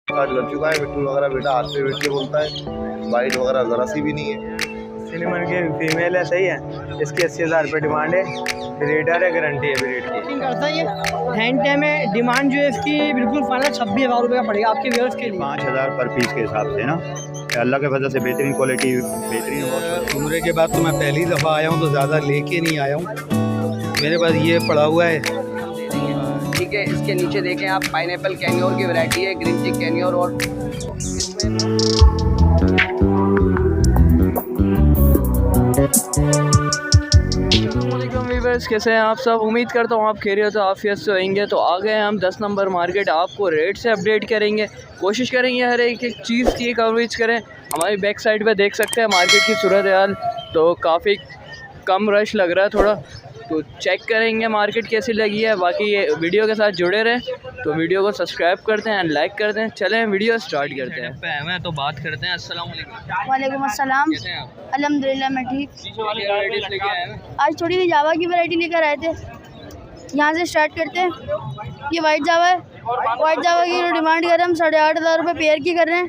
Start कर चुका है। मिट्टू वगैरह बेटा हाथ पे बैठ के बोलता है, वाइट वगैरह ज़रा सी भी नहीं है। सिनेमन की फीमेल है, सही है। इसकी 80,000 रुपये डिमांड है। ब्रीडर है, गारंटी है ब्रीड की। करता है ये हैंड टाइम है। डिमांड जो है इसकी बिल्कुल फाइनल 26,000 रुपये का पड़ेगा आपके व्यूअर्स के लिए। 5,000 पर पीस के हिसाब से ना, अल्लाह के फजल से बेहतरीन क्वालिटी, बेहतरीन वॉच। उम्रे के बाद तो मैं पहली दफ़ा आया हूँ, तो ज़्यादा लेके नहीं आया हूँ। मेरे पास ये पड़ा हुआ है। ठीक है, इसके नीचे देखें आप, पाइनएप्पल कैनियोर की वैरायटी है, ग्रीन चिक कैनियोर। और वीवर्स, कैसे हैं आप सब? उम्मीद करता हूँ आप खैरियत तो आफियत से होंगे। तो आ गए हम 10 नंबर मार्केट। आपको रेट से अपडेट करेंगे, कोशिश करेंगे हर एक चीज़ की कवरेज करें। हमारी बैक साइड पे देख सकते हैं मार्केट की सूरत हाल, तो काफ़ी कम रश लग रहा है थोड़ा, तो चेक करेंगे मार्केट कैसी लगी है। बाकी ये वीडियो के साथ जुड़े रहें, तो वीडियो को सब्सक्राइब करते हैं, लाइक करते हैं। चलें वीडियो स्टार्ट करते हैं। मैं तो बात करते हैं। अस्सलाम वालेकुम। वालेकुम अस्सलाम। कैसे हैं आप? अल्हम्दुलिल्लाह मैं ठीक। लेके आए हैं। आज थोड़ी सी जावा की वैरायटी लेकर आए थे, यहाँ से स्टार्ट करते हैं। ये वाइट जावा है, वाइट जावा की जो डिमांड कर रहे हैं हम 8,500 रुपये पेयर की कर रहे हैं,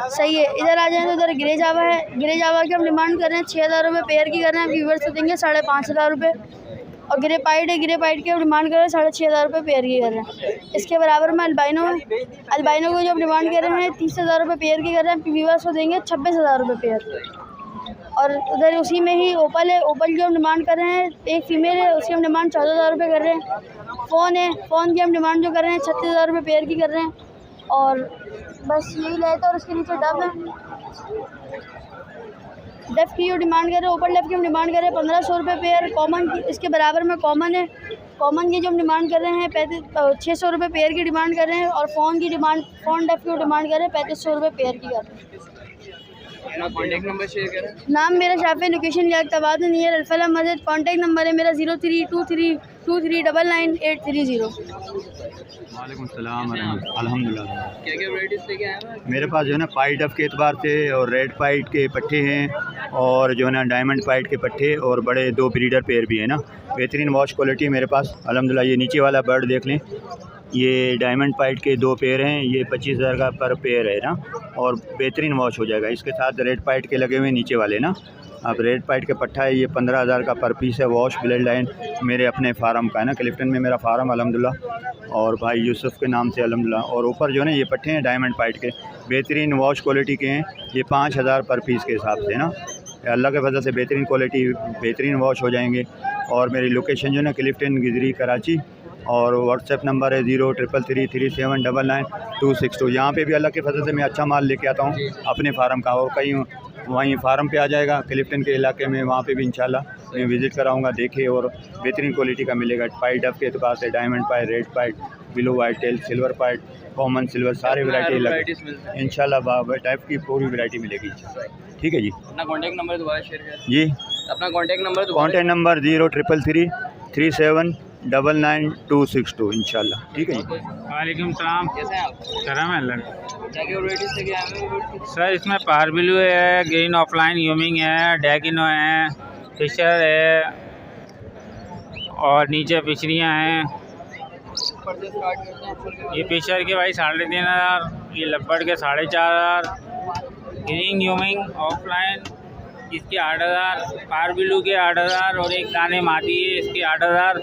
सही है। इधर आ जाएँ तो इधर ग्रे जावा है, ग्रे जावा की हम डिमांड कर रहे हैं 6,000 रुपये पेयर की कर रहे हैं। व्यूवर्स से देंगे 5,500 रुपये। और ग्रे पाइट है, ग्रे पाइट की हम डिमांड कर रहे हैं 6,500 रुपये पेयर की कर रहे हैं। इसके बराबर में अल्बाइनो है, अल्बाइनो को जो हम डिमांड कर रहे हैं 30,000 रुपये पेयर की कर रहे हैं। व्यूवर्स को देंगे 26,000 रुपये पेयर। और उधर उसी में ही ओपल है, ओपल की हम डिमांड कर रहे हैं, एक फ़ीमेल है, उसकी हम डिमांड 14,000 रुपये कर रहे हैं। फ़ोन है, फ़ोन की हम डिमांड जो कर रहे हैं 36,000 रुपये पेयर की कर रहे हैं। और बस यही लेते। और उसके नीचे डब है, डब की जो डिमांड कर रहे हैं, ओपल डब की हम डिमांड कर रहे हैं 1,500 रुपये पेयर। कॉमन की इसके बराबर में कॉमन है, कॉमन की जो हम डिमांड कर रहे हैं 600 रुपये पेयर की डिमांड कर रहे हैं। और फ़ोन की डिमांड, फ़ोन डब की डिमांड कर रहे हैं 3500 रुपये पेयर की कर रहे हैं। अपना कॉन्टैक्ट नंबर शेयर करें। नाम मेरा शाफी, लोकेशन लियाकताबाद नियर अल्फला मस्जिद। कॉन्टैक्ट नंबर है मेरा 0323239830। वालेकुम सलाम। अल्हम्दुलिल्लाह। क्या क्या वैराइटीज़ लेके आए हैं? मेरे पास जो है ना पाइट डफ के एतबार से और रेड पाइट के पट्टे हैं, और जो है ना डायमंड पाइट के पट्टे, और बड़े 2 ब्रीडर पेयर भी है ना। बेहतरीन वॉच क्वालिटी मेरे पास अल्हम्दुलिल्लाह। ये नीचे वाला बर्ड देख लें, ये डायमंड पाइट के 2 पेयर हैं, ये 25,000 का पर पेयर है ना, और बेहतरीन वॉच हो जाएगा। इसके साथ रेड पाइट के लगे हुए नीचे वाले ना। अब रेड पाइट के पट्टा है, ये 15,000 का पर पीस है। वॉश ब्लड लाइन मेरे अपने फार्म का है ना, क्लिफ्टन में मेरा फार्म अल्हम्दुलिल्लाह, और भाई यूसुफ के नाम से अल्हम्दुलिल्लाह। और ऊपर जो है ना ये पट्टे हैं डायमंड पाइट के, बेहतरीन वॉश क्वालिटी के हैं। ये 5,000 पर पीस के हिसाब से ना, अल्लाह के फजल से बेहतरीन क्वालिटी, बेहतरीन वॉश हो जाएंगे। और मेरी लोकेशन जो है ना क्लिफ्टन गिजरी कराची, और व्हाट्सएप नंबर है 0333799262। यहाँ पे भी अल्लाह के फजल से मैं अच्छा माल लेके आता हूँ अपने फार्म का, और कहीं वहीं फार्म पे आ जाएगा क्लिफ्टन के इलाके में, वहाँ पे भी इंशाल्लाह मैं विज़िट कराऊँगा। देखे, और बेहतरीन क्वालिटी का मिलेगा। पाइट डब के एतबार से डायमंड पाइट, रेड पाइट, ब्लू वाइट टेल, सिल्वर पाइट, कॉमन सिल्वर, सारी वैरायटी लगे इंशाल्लाह। टाइप की पूरी वैरायटी मिलेगी, ठीक है जी। अपना कॉन्टैक्ट नंबर दोबारा शेयर करें जी। अपना कॉन्टैक्ट नंबर 0333399262 इंशाल्लाह, ठीक है जी। वालेकुम सलाम। कैसे हैं आप? करम है अल्लाह। क्या क्या वैराइटीज़ लेके आए हैं? सर इसमें पार ब्लू है, ग्रीन ऑफलाइन यूमिंग है, डैगिनो है, फिशर है, और नीचे फिशरियाँ हैं। ये फिशर के भाई 3,500, ये लब्बड़ के 4,500, ग्रीन यूमिंग ऑफलाइन इसके 8,000, पार ब्लू के 8,000, और एक दाने मादी है इसके 8,000,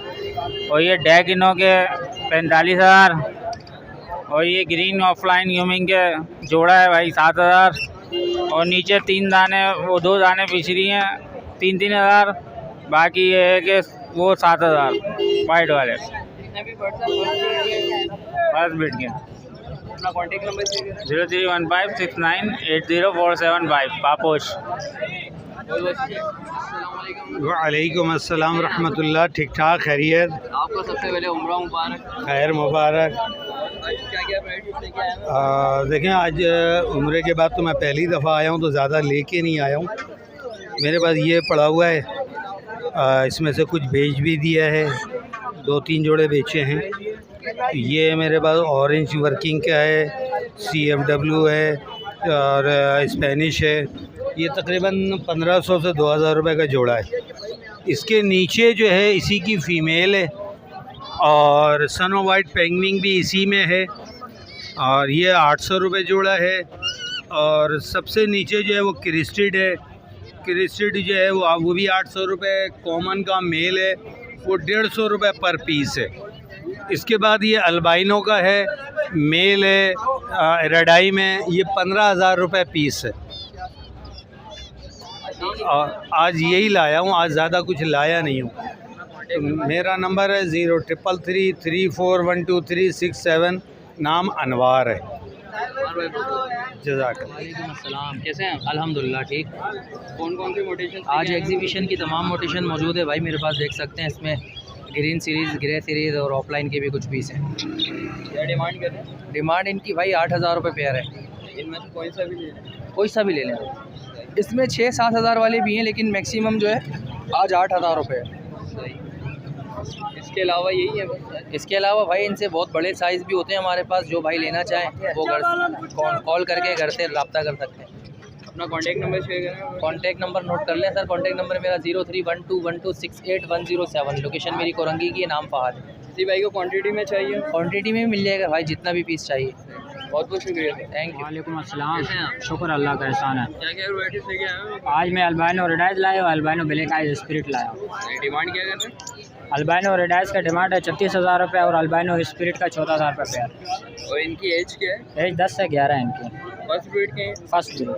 और ये डैगिनो के 45,000, और ये ग्रीन ऑफलाइन यूमिंग के जोड़ा है भाई 7,000, और नीचे 3 दाने, वो 2 दाने फिशरी हैं 3,000, बाकी ये है कि वो 7,000 वाइट वाले बस बिट के। अपना कॉन्टैक्ट नंबर शेयर करें। 0315698047 पापोश। वालेकुम अस्सलाम रहमतुल्लाह। ठीक ठाक, खैरियत। आपको सबसे पहले उम्रा मुबारक। खैर मुबारक। क्या क्या वैराइटीज़ लेके आए हैं? देखें, आज उम्रे के बाद तो मैं पहली दफ़ा आया हूँ, तो ज़्यादा लेके नहीं आया हूँ। मेरे पास ये पड़ा हुआ है, इसमें से कुछ बेच भी दिया है, 2-3 जोड़े बेचे हैं। ये मेरे पास ऑरेंज वर्किंग का है, CFW है, और स्पेनिश है। ये तकरीबन 1,500 से 2,000 रुपये का जोड़ा है। इसके नीचे जो है इसी की फ़ीमेल है, और सनो वाइट पेंगुइन भी इसी में है। और ये 800 रुपये जोड़ा है। और सबसे नीचे जो है वो क्रिस्टेड है, क्रिस्टेड जो है वो भी 800 रुपये। कॉमन का मेल है वो 150 रुपये पर पीस है। इसके बाद ये अल्बाइनो का है, मेल है रेडाई में, ये 15,000 रुपये पीस है। और आज यही लाया हूँ, आज ज़्यादा कुछ लाया नहीं हूँ। तो मेरा नंबर है 0333412367, नाम अनवार है। जज़ाकल्लाह। कैसे हैं? अल्हम्दुलिल्लाह ठीक। कौन कौन सी मोटेशन? आज एग्जीबिशन की तमाम मोटेशन मौजूद है भाई मेरे पास, देख सकते हैं। इसमें ग्रीन सीरीज़, ग्रे सीरीज़ और ऑफलाइन के भी कुछ पीस हैं। क्या डिमांड कर रहे हैं? डिमांड इनकी भाई 8,000 रुपये पेयर है। इनमें से कोई सा भी ले लें? कोई सा भी ले लें। इसमें 6-7 हज़ार वाले भी हैं, लेकिन मैक्सिमम जो है आज 8,000 रुपये है। इसके अलावा यही है? इसके अलावा भाई इनसे बहुत बड़े साइज़ भी होते हैं हमारे पास। जो भाई लेना चाहें वो कॉल करके घर से रब्ता कर सकते हैं। अपना कॉन्टैक्ट नंबर शेयर करें। कॉन्टैक्ट नंबर नोट कर लें सर। कॉन्टैक्ट नंबर मेरा 03121268 लोकेशन मेरी कोरंगी की है, नाम फहाद है। जी भाई को क्वांटिटी में चाहिए? क्वांटिटी में मिल जाएगा भाई, जितना भी पीस चाहिए। बहुत बहुत शुक्रिया, थैंक यू। वालेकुम अस्सलाम। शुक्र अल्लाह का एहसान है। क्या क्या वैराइटीज़ लेके आए हो? आज मैं अल्बाइनो रेडाइज लाया हूँ, अल्बाइनो ब्लैक आइज स्पिरिट लाया हूँ। डिमांड क्या कर रहे हैं? अल्बाइनो रेडाइज का डिमांड है 36,000 रुपये और अल्बाइनो स्पिरिट का 14,000 रुपये पेयर। और इनकी एज क्या है? एज 10 से 11 है इनकी। फर्स्ट ब्रीड के हैं? First breed.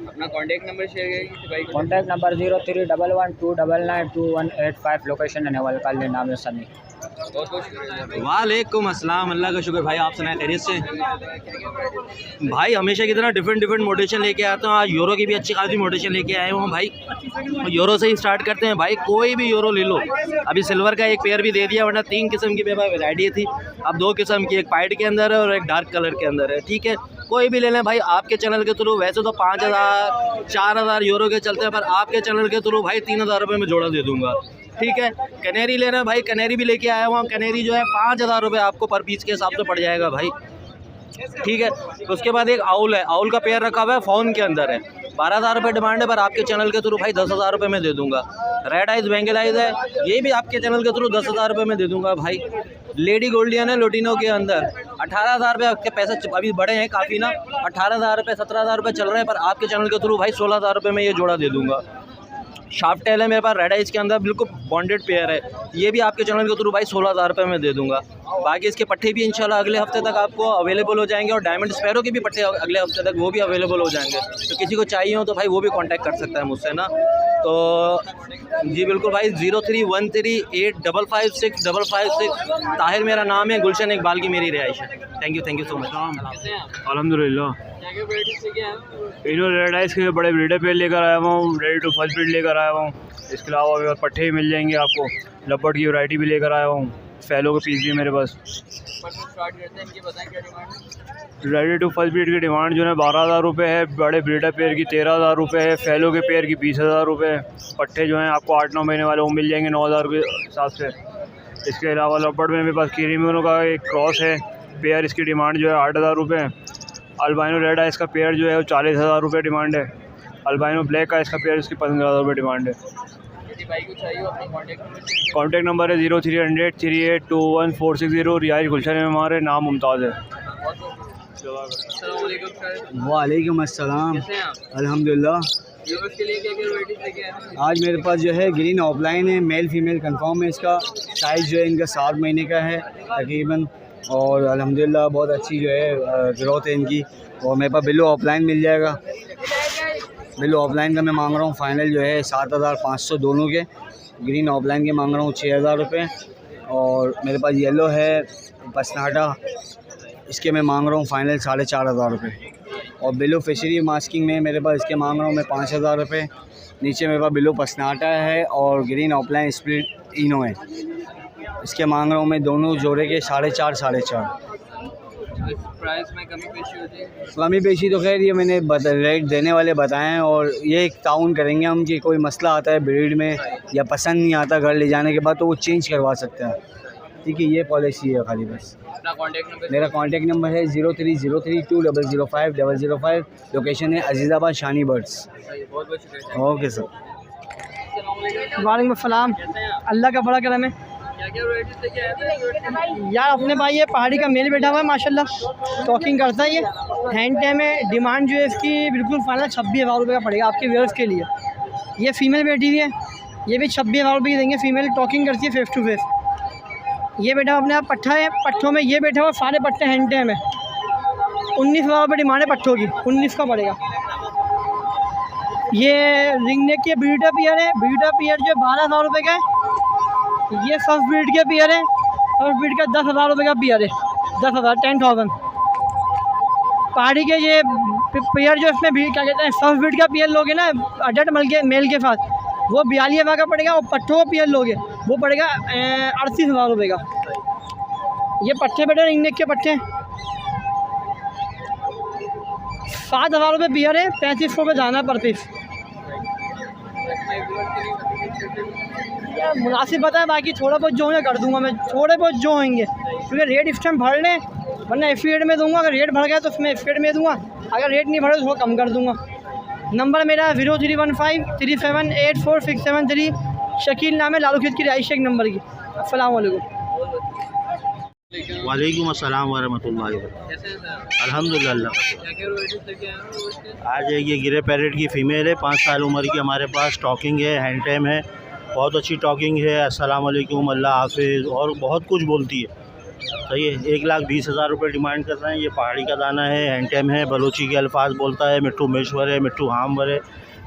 अपना कॉन्टैक्ट नंबर शेयर करेंगे भाई? Contact number 0311299985, location Naval colony, नाम है सनी। बहुत बहुत शुक्रिया। वालेकुम अस्सलाम, अल्लाह का शुक्र भाई, आप सुनाए खैरियत से? भाई हमेशा की तरह डिफरेंट मोटेशन लेके आता हूँ। आज यूरो की भी अच्छी खासी मोटेशन लेके आए हूँ भाई। यूरो से ही स्टार्ट करते हैं भाई, कोई भी यूरो ले लो। अभी सिल्वर का एक पेयर भी दे दिया, वरना 3 किस्म की मेरे पास वैरायटी थी। अब 2 किस्म की, एक वाइट के अंदर है और एक डार्क कलर के अंदर है। ठीक है, कोई भी ले लें भाई आपके चैनल के थ्रू। वैसे तो 5,000 4,000 यूरो के चलते हैं, पर आपके चैनल के थ्रू भाई 3,000 रुपये में जोड़ा दे दूँगा। ठीक है, कनेरी लेना भाई, कनेरी भी लेके आया हुआ। कनेरी जो है 5,000 रुपये आपको पर पीस के हिसाब से पड़ जाएगा भाई। ठीक है, उसके बाद एक आउल है, आउल का पेयर रखा हुआ है, फ़ोन के अंदर है। 12,000 रुपये डिमांड है, पर आपके चैनल के थ्रू भाई 10,000 रुपये में दे दूँगा। रेड आइज बेंगल आइज है, ये भी आपके चैनल के थ्रू 10,000 रुपये में दे दूँगा भाई। लेडी गोल्डियन है लोटिनो के अंदर, 18,000 रुपये आपके पैसे अभी बड़े हैं काफ़ी ना, 18,000 रुपये 17,000 रुपये चल रहे हैं, पर आपके चैनल के थ्रू भाई 16,000 रुपये में ये जोड़ा दे दूँगा। शार्प टेल है मेरे पास रेड आइज के अंदर, बिल्कुल बॉन्डेड पेयर है, ये भी आपके चैनल के थ्रू भाई 16,000 रुपये में दे दूँगा। बाकी इसके पट्टे भी इंशाल्लाह अगले हफ्ते तक आपको अवेलेबल हो जाएंगे, और डायमंड स्पैरो के भी पट्टे अगले हफ्ते तक वो भी अवेलेबल हो जाएंगे। तो किसी को चाहिए हो तो भाई वो भी कांटेक्ट कर सकता है मुझसे ना। तो जी बिल्कुल भाई, 031385565556 ताहिर मेरा नाम है, गुलशन इकबाल की मेरी रिहाइश है। Thank you so much. अल्हम्दुलिल्लाह। इन्हों रेड आइज के बड़े ब्रीडर पेयर लेकर आया हूँ, रेडी टू फर्स्ट ब्रीड लेकर आया हूँ। इसके अलावा मेरे पट्टे भी मिल जाएंगे आपको, लपट की वैरायटी भी लेकर आया हूँ, फैलो के पीस भी मेरे पास। रेडी टू फर्स्ट ब्रीड की डिमांड जो है 12,000 रुपये है, बड़े ब्रीडर पेयर की 13,000 रुपये है, फैलो के पेयर की 20,000 रुपये है। पट्टे जो हैं आपको 8-9 महीने वाले वो मिल जाएंगे 9,000 के हिसाब से। इसके अलावा लपट में मेरे पास क्रीमिनो का एक क्रॉस है पेयर, इसकी डिमांड जो है 8,000 रुपये है। अल्बाइनो रेड आइस का पेयर जो है वो 40,000 रुपये डिमांड है। अल्बाइनो ब्लैक आइस का पेयर इसकी 15,000 रुपये डिमांड है। कॉन्टैक्ट नंबर है 03003821 रियाज गुलशन है, हमारे नाम मुमताज़ है। वालेकुम अस्सलाम, अल्हम्दुलिल्लाह। आज मेरे पास जो है ग्रीन ऑफलाइन है, मेल फीमेल कंफर्म है। इसका साइज़ जो है इनका 7 महीने का है तकरीबन, और अल्हम्दुलिल्लाह बहुत अच्छी जो है ग्रोथ है इनकी। और मेरे पास बिलो ऑफलाइन मिल जाएगा। बिलो ऑफलाइन का मैं मांग रहा हूँ फ़ाइनल जो है 7,500 दोनों के। ग्रीन ऑफलाइन के मांग रहा हूँ 6,000 रुपये। और मेरे पास येलो है पसनाटा, इसके मैं मांग रहा हूँ फ़ाइनल 4,500 रुपये। और बिलो फिशरी मास्किंग में मेरे पास इसके मांग रहा हूँ मैं 5,000 रुपये। नीचे मेरे पास बिलो पसनाटा है और ग्रीन ऑफलाइन स्प्लिट इनो है, इसके मांग रहा हूँ मैं दोनों जोड़े के 4,500। प्राइस में कमी पेशी होती है? कमी पेशी तो खैर ये मैंने रेट देने वाले बताए हैं, और ये एक ताउन करेंगे हम कि कोई मसला आता है ब्रीड में या पसंद नहीं आता घर ले जाने के बाद तो वो चेंज करवा सकते हैं। ठीक है, ये पॉलिसी है खाली बस। मेरा कॉन्टैक्ट नंबर है 030320050005। लोकेशन है अजीज़ाबाद शानी बर्ड्स। Okay sir. वालेकुम अस्सलाम, अल्लाह का बड़ा करम है। क्या क्या वैरायटीज लेके आए थे? यार अपने भाई ये पहाड़ी का मेल बैठा हुआ है माशाल्लाह, टॉकिंग करता है ये। हैंड टाइम है, डिमांड जो है इसकी बिल्कुल फाइनल 26,000 रुपये का पड़ेगा आपके व्यूअर्स के लिए। ये फ़ीमेल बैठी हुई है, ये भी 26,000 रुपये की देंगे। फ़ीमेल टॉकिंग करती है फेस टू फेस। ये बैठा हुआ अपने आप पट्ठा है, पट्ठों में ये बैठा हुआ सारे पट्टे हैंड टाइम है। 19,000 रुपये डिमांड है पट्ठों की, 19 का पड़ेगा। ये रिंग नेक के ब्यूटा पियर है, ब्यूटा पियर जो 12,000 रुपये का है। ये फर्स्ट ब्रीड के पियर है, फर्स्ट ब्रीड का 10,000 रुपये का पियर है, 10,000 10,000। पहाड़ी के ये पियर जो इसमें भी क्या कहते हैं फर्स्ट ब्रीड का पियर लोगे ना अडल्ट मेल के साथ, वो 42,000 का पड़ेगा। और पट्ठों का पियर लोगे वो पड़ेगा 38,000 रुपये का। ये पट्टे बेटे रिंग नेक के पट्टे 7,000 रुपये पियर है, 3500 रुपये दाना पर पीस। यार मुनासिब पता है, बाकी थोड़ा बहुत जो है कर दूंगा मैं, थोड़े बहुत जो होंगे, क्योंकि रेट इस टाइम भर लें, वरना एफिएड में दूंगा। अगर रेट भर गया तो उसमें एफिएड में दूंगा, अगर रेट नहीं भरे तो थोड़ा कम कर दूंगा। नंबर मेरा 0315378467 शकील नाम है, लालू खेत की रिहाइश एक नंबर की। अस्सलाम वालेकुम। वालेकुम अस्सलाम वरहमतुल्लाहि वबरकातुहू। अल्हम्दुलिल्लाह। आज ये गिरे पैरेट की फ़ीमेल है, 5 साल उम्र की, हमारे पास टॉकिंग है, हैंड टाइम है, बहुत अच्छी टॉकिंग है। अस्सलाम वालेकुम, अल्लाह हाफिज़ और बहुत कुछ बोलती है। सही है। 1,20,000 रुपये डिमांड कर रहे हैं। ये पहाड़ी का दाना है, हैंड टाइम है, बलोची के अल्फाज बोलता है, मिट्टू मेश्वर है, मिट्टू हामवर है,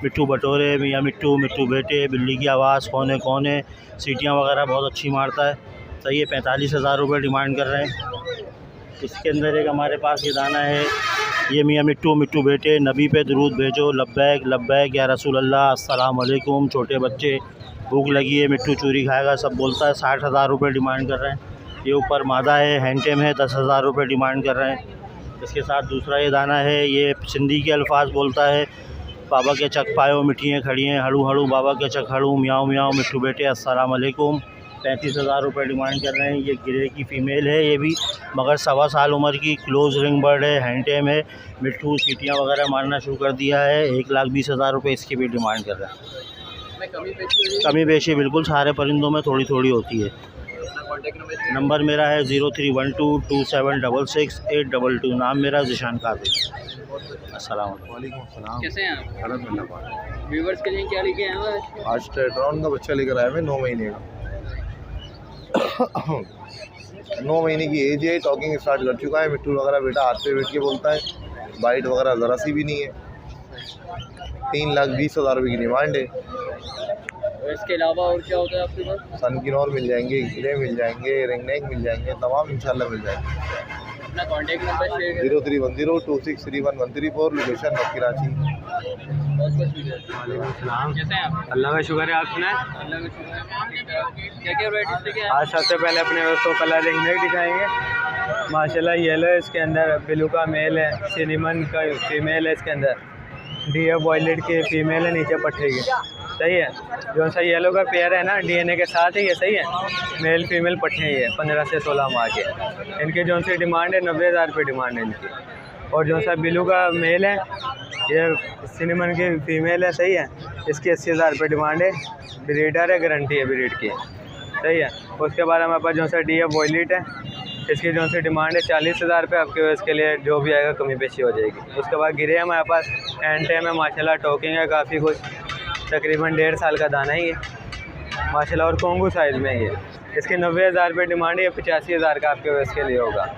मिट्टू बटोरे, मियाँ मिट्टू, मिट्टू बेटे, बिल्ली की आवाज़, कौने कौने, सीटियाँ वगैरह बहुत अच्छी मारता है। सही है। 45,000 रुपये डिमांड कर रहे हैं। इसके अंदर एक हमारे पास ये दाना है, ये मियाँ मिट्टू, मिट्टू बेटे, नबी पे दरूद भेजो, लब्बैक लब्बैक या रसूल अल्लाह, अस्सलाम वालेकुम, छोटे बच्चे, भूख लगी है, मिट्टू चूरी खाएगा, सब बोलता है। 60,000 रुपये डिमांड कर रहे हैं। ये ऊपर मादा है, हैंड टाइम है, 10,000 रुपये डिमांड कर रहे हैं। इसके साथ दूसरा ये दाना है, ये सिंधी के अल्फाज बोलता है, बाबा के चक पायो, मिट्टियाँ खड़ी हैं, हड़ू हड़ू बाबा के चक हड़ू, म्याऊं म्याऊं, मिट्टू बेटे, अस्सलाम वालेकुम। 35,000 रुपये डिमांड कर रहे हैं। ये गिरे की फ़ीमेल है, ये भी मगर 1.25 साल उम्र की, क्लोज रिंग बर्ड है, हैंड टाइम है, मिट्टू सीटियाँ वगैरह मारना शुरू कर दिया है। 1,20,000 रुपये इसकी भी डिमांड कर रहे हैं। कमी बेशी बिल्कुल सारे परिंदों में थोड़ी थोड़ी होती है। नंबर मेरा है 03122766 नाम मेरा ज़िशान कादिर। अस्सलाम वालेकुम। कैसे हैं आप? अल्हम्दुलिल्लाह। व्यूवर्स के लिए क्या लेके आए हैं? आज टेट्रॉन का बच्चा लेकर आया मैं, 9 महीने का। 9 महीने की एज है, टॉकिंग स्टार्ट कर चुका है। मिट्टू वगैरह बेटा हाथ पे बैठ के बोलता है, बाइट वगैरह ज़रा सी भी नहीं है। 3,20,000 रुपये की डिमांड है। इसके अलावा और क्या होता है आपके पास? सनकिनोर मिल जाएंगे, गिरे मिल जाएंगे, रिंग नेक मिल जाएंगे, तमाम इंशाल्लाह मिल जाएंगे। अपना कॉन्टैक्ट नंबर शेयर करें। 0310263134, लोकेशन कराची। बहुत बहुत शुक्रिया। कैसे हैं आप? अल्लाह का शुक्र है। आप सुनाए? अल्लाह का शुक्र है। क्या क्या वैराइटीज लेके आए? आज सबसे पहले अपने दोस्तों कलर रिंग नेक दिखाएंगे। माशाल्लाह येलो है, इसके अंदर ब्लू का मेल है, सिनेमन का फीमेल है, इसके अंदर डीएफ वॉयलेट की फीमेल है, नीचे पट्टे की। सही है। जो सा येलो का पेयर है ना, डीएनए के साथ ही ये सही है। मेल फीमेल पट्टे ही है, 15 से 16 माह के। इनकी जो सी डिमांड है 90,000 रुपये डिमांड है इनकी। और जो सा ब्लू का मेल है, ये सिनेमन की फीमेल है, सही है। इसकी 80,000 रुपये डिमांड है। ब्रीडर है, गारंटी है ब्रीड की, सही है। उसके बाद हमारे पास जो सा डीएफ वॉयलेट है, इसकी जो सी डिमांड है 40,000 रुपये। आपके इसके लिए जो भी आएगा कमी पेशी हो जाएगी। उसके बाद गिरे हमारे पास हैंड टाइम है, माशाल्लाह टॉकिंग है काफ़ी कुछ, तकरीबन 1.5 साल का दाना ही है माशाल्लाह, और कोंगू साइज़ में ही है। इसकी 90,000 रुपये डिमांड है, 85,000 का आपके इसके लिए होगा।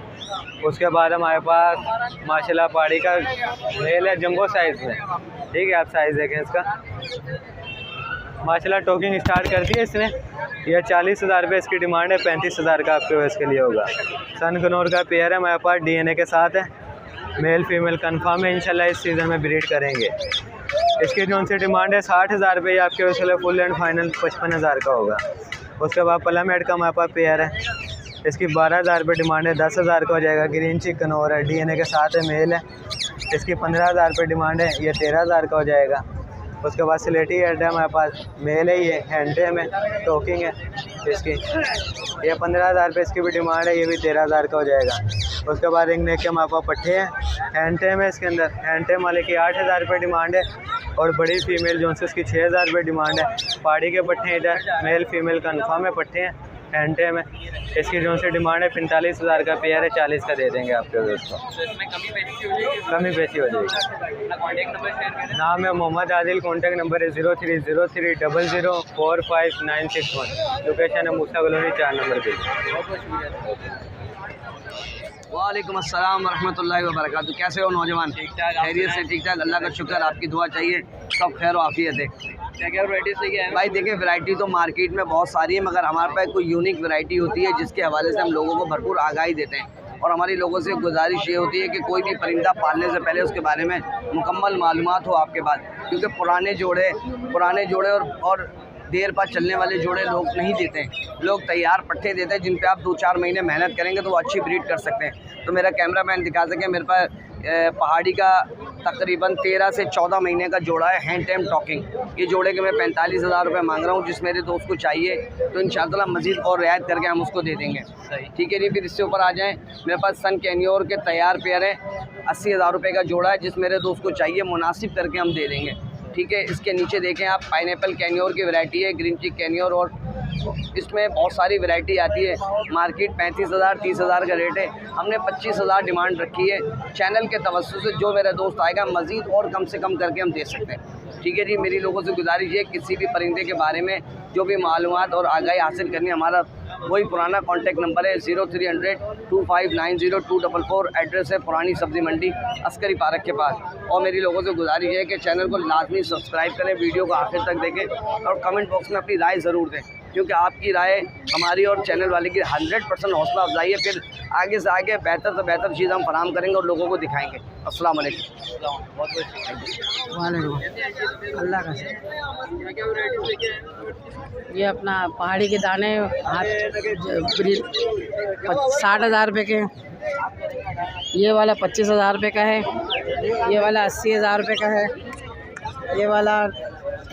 उसके बाद हमारे पास माशाल्लाह पहाड़ी का मेल है, जंबो साइज़ में, ठीक है। आप साइज़ देखें इसका, माशाल्लाह टॉकिंग स्टार्ट कर दी है इसने। यह 40,000 रुपये इसकी डिमांड है, 35,000 का आपके इसके लिए होगा। सनकनौर का पेयर है हमारे पास, डीएनए के साथ है, मेल फीमेल कंफर्म है। इंशाल्लाह इस सीज़न में ब्रीड करेंगे। इसकी जो सी डिमांड है 60,000 रुपये, आपके उसके लिए फुल एंड फाइनल 55,000 का होगा। उसके बाद पलामेट का हमारे पास पेयर है, इसकी 12,000 रुपये डिमांड है, 10,000 का हो जाएगा। ग्रीन चिकनौर है, डीएनए के साथ है, मेल है, इसकी 15,000 रुपये डिमांड है, ये 13,000 का हो जाएगा। उसके बाद स्लेटी हेड है हमारे पास, मेल है, ये हैंड टाइम है, टॉकिंग है इसकी, ये 15,000 रुपये इसकी भी डिमांड है, ये भी 13,000 का हो जाएगा। उसके बाद रिंग नेक के हमारे पास पट्टे हैं, हैंड टाइम है, इसके अंदर हैंड टाइम वाले की 8,000 रुपये डिमांड है। और बड़ी फीमेल जो है उसकी 6,000 रुपये डिमांड है। पहाड़ी के पट्टे इधर मेल फीमेल कन्फर्म है पट्टे हैं, हैंड टेम है। इसकी जो सी डिमांड है 45,000 का पेयर है, 40 का दे देंगे आपके दोस्तों। कमी पैसी हो जाएगी। नाम है मोहम्मद आदिल, कॉन्टैक्ट नंबर है 030300045961। लोकेशन है मूसा कॉलोनी 4 नंबर पे। वालेकुम अस्सलाम वरहमतुल्लाहि वबरकातुहू। कैसे हो नौजवान? ठीक ठाक। खैरियत से? ठीक ठाक, अल्लाह का शुक्र, आपकी दुआ चाहिए, सब खैर और आफियत है। क्या क्या वैराइटीज़ लेके आए भाई देखिए, वैरायटी तो मार्केट में बहुत सारी है, मगर हमारे पास कोई यूनिक वैरायटी होती है जिसके हवाले से हम लोगों को भरपूर आगाही देते हैं। और हमारी लोगों से गुजारिश ये होती है कि कोई भी परिंदा पालने से पहले उसके बारे में मुकम्मल मालूमात हो आपके पास, क्योंकि पुराने जोड़े और देर पर चलने वाले जोड़े लोग नहीं देते हैं। लोग तैयार पट्टे देते हैं जिन पे आप 2-4 महीने मेहनत करेंगे तो वो अच्छी ब्रीड कर सकते हैं। तो मेरा कैमरा मैन दिखा सके, मेरे पास पहाड़ी का तकरीबन 13 से 14 महीने का जोड़ा है, हैंड टेम टॉकिंग। ये जोड़े के मैं 45,000 रुपये मांग रहा हूँ। जिस मेरे दोस्त को चाहिए तो इंशाअल्लाह मज़ीद और रियायत करके हम उसको दे देंगे। ठीक है जी। फिर इससे ऊपर आ जाएँ, मेरे पास सन कैनियोर के तैयार पेयर है, 80,000 रुपये का जोड़ा है। जिस मेरे दोस्त को चाहिए मुनासिब करके हम दे देंगे। ठीक है। इसके नीचे देखें आप, पाइनएप्पल कैनियोर की वैरायटी है, ग्रीन चिक कैनियोर, और इसमें बहुत सारी वैरायटी आती है। मार्केट 35,000 30,000 का रेट है, हमने 25,000 डिमांड रखी है। चैनल के तवज्जुह से जो मेरा दोस्त आएगा मज़ीद और कम से कम करके हम दे सकते हैं। ठीक है जी। मेरी लोगों से गुजारिश है, किसी भी परिंदे के बारे में जो भी मालूमात और आगाही हासिल करनी, हमारा वही पुराना कॉन्टैक्ट नंबर है 0300-2590-244। एड्रेस है पुरानी सब्ज़ी मंडी अस्करी पार्क के पास। और मेरी लोगों से गुजारिश है कि चैनल को लाजमी सब्सक्राइब करें, वीडियो को आखिर तक देखें और कमेंट बॉक्स में अपनी राय ज़रूर दें, क्योंकि आपकी राय हमारी और चैनल वाले की 100% हौसला अफजाई है। फिर आगे से आगे बेहतर से बेहतर चीज़ हम फराहम करेंगे और लोगों को दिखाएंगे। अस्सलाम वालेकुम। अल्लाह का ये अपना पहाड़ी के दाने 60,000 रुपये के, ये वाला 25,000 रुपये का है, ये वाला 80,000 रुपये का है, ये वाला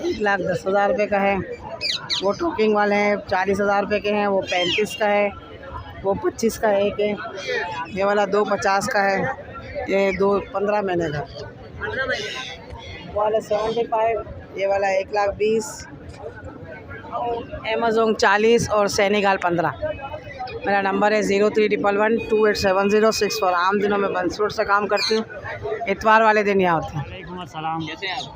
1,10,000 रुपये का है, वो टोकिंग वाले हैं 40,000 रुपये के हैं, वो 35 का है, वो 25 का एक है, ये वाला 250 का है, ये 15 महीने का, वो वाला 75, ये वाला 1,20,000, अमेज़ोन 40 और सेनेगाल 15। मेरा नंबर है 0311287064। आम दिनों में बंसरोड से काम करती हूँ, इतवार वाले दिन यहाँ होती हूँ। सलाम।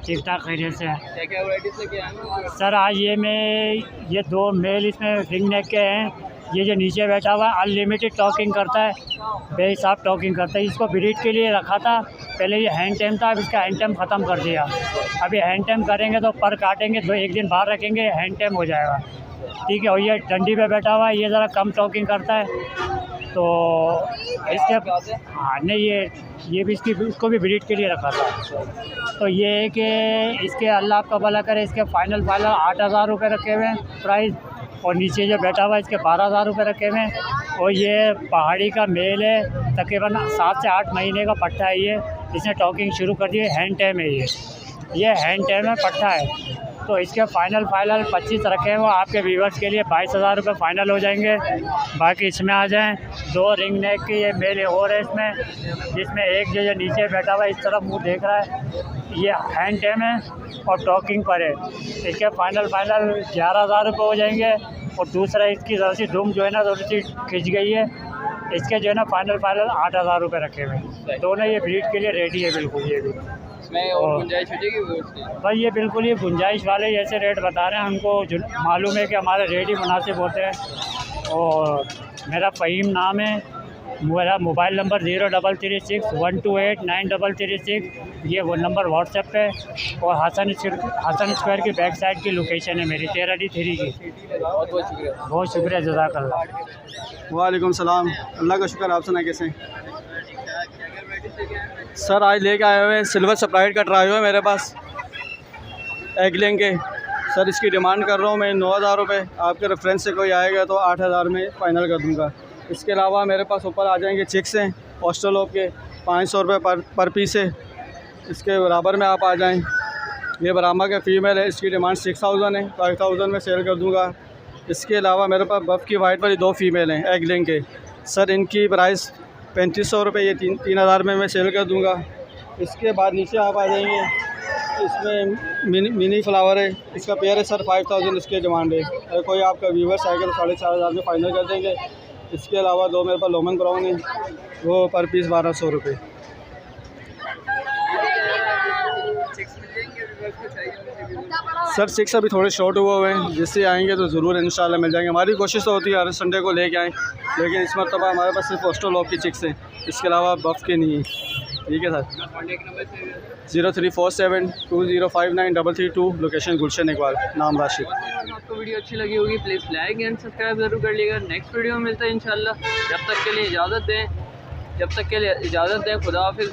ठीक ठाक, खैरियत से। क्या क्या वैराइटीज़ लेके आए? सर आज ये 2 मेल इसमें रिंग नेक के हैं। ये जो नीचे बैठा हुआ है अनलिमिटेड टॉकिंग करता है, बेहिसाब टॉकिंग करता है। इसको ब्रीड के लिए रखा था, पहले ये हैंड टेम था, अब इसका हैंड टेम ख़त्म कर दिया। अभी हैंड टेम करेंगे तो पर काटेंगे, 1 दिन बाहर रखेंगे, हैंड टेम हो जाएगा। ठीक है। और ये डंडी पे बैठा हुआ है, ये ज़रा कम टॉकिंग करता है, तो इसके हाँ नहीं, ये भी इसको भी ब्रीड के लिए रखा था। तो ये है कि इसके अल्लाह आपका भला करे, इसके फाइनल 8,000 रुपये रखे हुए हैं प्राइस, और नीचे जो बैठा हुआ है इसके 12,000 रुपये रखे हुए हैं। और ये पहाड़ी का मेल है, तकरीबन 7 से 8 महीने का पट्टा है। ये इसने टॉकिंग शुरू कर दी है, हैंड टेम है ये हैंड टेम है, पट्टा है। तो इसके फाइनल 25 रखे हैं, वो आपके व्यूवर्स के लिए 22,000 रुपये फ़ाइनल हो जाएंगे। बाकी इसमें आ जाएं, 2 रिंग नेक के ये मेल और है इसमें, जिसमें एक जो नीचे बैठा हुआ है इस तरफ मुँह देख रहा है, ये हैंड टेम है और टॉकिंग पर है। इसके फाइनल 11,000 रुपये हो जाएंगे। और दूसरा इसकी ज़रा सी दुम जो है ना थोड़ी सी खिंच गई है, इसके जो है ना फाइनल 8,000 रुपये रखे हुए हैं। दोनों ये ब्रीड के लिए रेडी है बिल्कुल। ये भी इसमें और गुंजाइश हो जाएगी भाई, ये बिल्कुल ये गुंजाइश वाले ऐसे रेट बता रहे हैं। हमको मालूम है कि हमारे रेट ही मुनासिब होते हैं। और मेरा फ़हीम नाम है, मेरा मोबाइल नंबर 0336128936, ये वो नंबर व्हाट्सएप पे। और हसन स्क्वायर की बैक साइड की लोकेशन है मेरी 13D3 की। बहुत शुक्रिया, जज़ाकल्लाह। वालेकुम सलाम, अल्लाह का शुक्र। आप सुना कैसे? सर आज लेके आए हुए हैं सिल्वर सप्लाइड का ट्रायो है मेरे पास, एग लेंगे। सर इसकी डिमांड कर रहा हूँ मैं 9,000 रुपये। आपके रेफरेंस से कोई आएगा तो 8,000 में फ़ाइनल कर दूँगा। इसके अलावा मेरे पास ऊपर आ जाएंगे चिक्स हैं ऑस्ट्रेलोप के, 500 रुपये पर पीस है। इसके बराबर में आप आ जाएं, ये ब्राह्मा के फ़ीमेल है, इसकी डिमांड 6,000 है, 5,000 में सेल कर दूँगा। इसके अलावा मेरे पास बफ़ की वाइट वाली 2 फीमेल हैं एग लेंग के। सर इनकी प्राइस 3,500 रुपये, ये 3,000 में मैं सेल कर दूँगा। इसके बाद नीचे आप आ जाएंगे, इसमें मिनी फ्लावर है, इसका पेयर है सर 5000 इसकी डिमांड है। अगर कोई आपका व्यूवर्स आएगा तो 4500 में फ़ाइनल कर देंगे। इसके अलावा दो मेरे पास लोमन ब्राउन है, वो पर पीस 1200 रुपये। सर 6 अभी थोड़े शॉर्ट हुए हैं, जिससे आएंगे तो ज़रूर इंशाल्लाह मिल जाएंगे। हमारी कोशिश तो होती है हर संडे को लेके आएँ, लेकिन इस मरतबा हमारे पास सिर्फ पोस्टल लॉक की चिक्स हैं, इसके अलावा बफ के नहीं है। ठीक है सर। 034720593332, लोकेशन गुलशन इकबाल, नाम राशिद। आपको वीडियो अच्छी लगी होगी प्लीज़ लाइक एंड सब्सक्राइब ज़रूर कर लीजिएगा। नेक्स्ट वीडियो में मिलता है इंशाल्लाह। जब तक के लिए इजाज़त दें, खुदा हाफिज़।